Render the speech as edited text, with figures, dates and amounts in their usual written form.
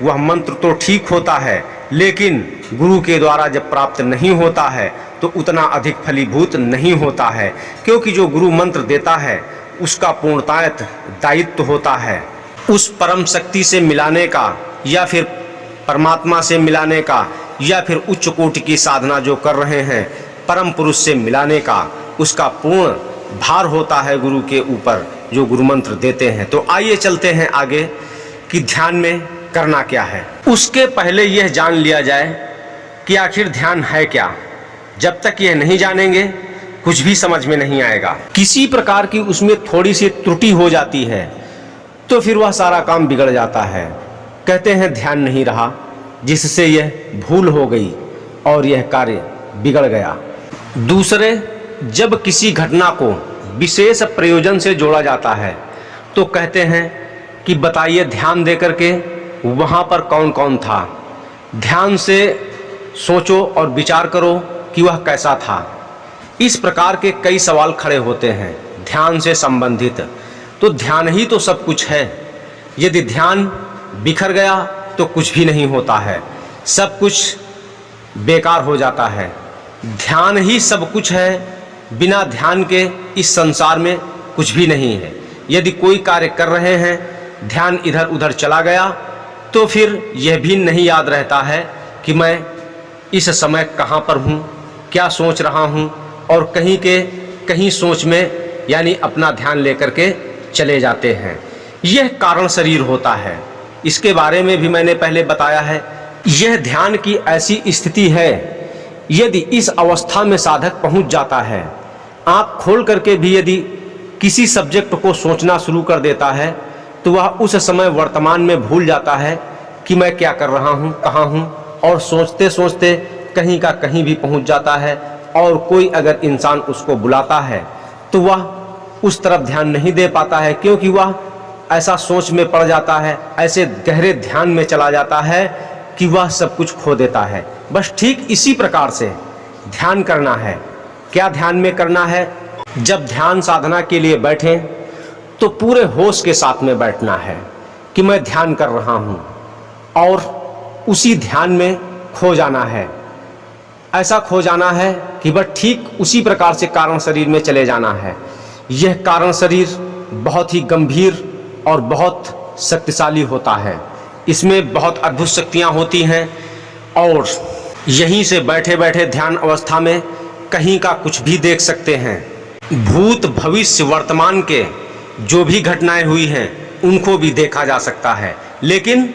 वह मंत्र तो ठीक होता है, लेकिन गुरु के द्वारा जब प्राप्त नहीं होता है तो उतना अधिक फलीभूत नहीं होता है, क्योंकि जो गुरु मंत्र देता है उसका पूर्णतः दायित्व होता है उस परम शक्ति से मिलाने का, या फिर परमात्मा से मिलाने का, या फिर उच्च कोटि की साधना जो कर रहे हैं परम पुरुष से मिलाने का। उसका पूर्ण भार होता है गुरु के ऊपर जो गुरु मंत्र देते हैं। तो आइए चलते हैं आगे कि ध्यान में करना क्या है। उसके पहले यह जान लिया जाए कि आखिर ध्यान है क्या। जब तक यह नहीं जानेंगे कुछ भी समझ में नहीं आएगा। किसी प्रकार की उसमें थोड़ी सी त्रुटि हो जाती है तो फिर वह सारा काम बिगड़ जाता है। कहते हैं ध्यान नहीं रहा, जिससे यह भूल हो गई और यह कार्य बिगड़ गया। दूसरे, जब किसी घटना को विशेष प्रयोजन से जोड़ा जाता है तो कहते हैं कि बताइए ध्यान दे करके वहाँ पर कौन कौन था। ध्यान से सोचो और विचार करो कि वह कैसा था। इस प्रकार के कई सवाल खड़े होते हैं ध्यान से संबंधित। तो ध्यान ही तो सब कुछ है। यदि ध्यान बिखर गया तो कुछ भी नहीं होता है, सब कुछ बेकार हो जाता है। ध्यान ही सब कुछ है, बिना ध्यान के इस संसार में कुछ भी नहीं है। यदि कोई कार्य कर रहे हैं, ध्यान इधर उधर चला गया तो फिर यह भी नहीं याद रहता है कि मैं इस समय कहाँ पर हूँ, क्या सोच रहा हूँ, और कहीं के कहीं सोच में यानी अपना ध्यान लेकर के चले जाते हैं। यह कारण शरीर होता है। इसके बारे में भी मैंने पहले बताया है। यह ध्यान की ऐसी स्थिति है, यदि इस अवस्था में साधक पहुंच जाता है, आँख खोल करके भी यदि किसी सब्जेक्ट को सोचना शुरू कर देता है तो वह उस समय वर्तमान में भूल जाता है कि मैं क्या कर रहा हूँ, कहाँ हूँ, और सोचते सोचते कहीं का कहीं भी पहुँच जाता है। और कोई अगर इंसान उसको बुलाता है तो वह उस तरफ ध्यान नहीं दे पाता है, क्योंकि वह ऐसा सोच में पड़ जाता है, ऐसे गहरे ध्यान में चला जाता है कि वह सब कुछ खो देता है। बस ठीक इसी प्रकार से ध्यान करना है। क्या ध्यान में करना है? जब ध्यान साधना के लिए बैठें तो पूरे होश के साथ में बैठना है कि मैं ध्यान कर रहा हूँ, और उसी ध्यान में खो जाना है। ऐसा खो जाना है कि बस ठीक उसी प्रकार से कारण शरीर में चले जाना है। यह कारण शरीर बहुत ही गंभीर और बहुत शक्तिशाली होता है। इसमें बहुत अद्भुत शक्तियाँ होती हैं, और यहीं से बैठे बैठे ध्यान अवस्था में कहीं का कुछ भी देख सकते हैं। भूत भविष्य वर्तमान के जो भी घटनाएं हुई हैं उनको भी देखा जा सकता है, लेकिन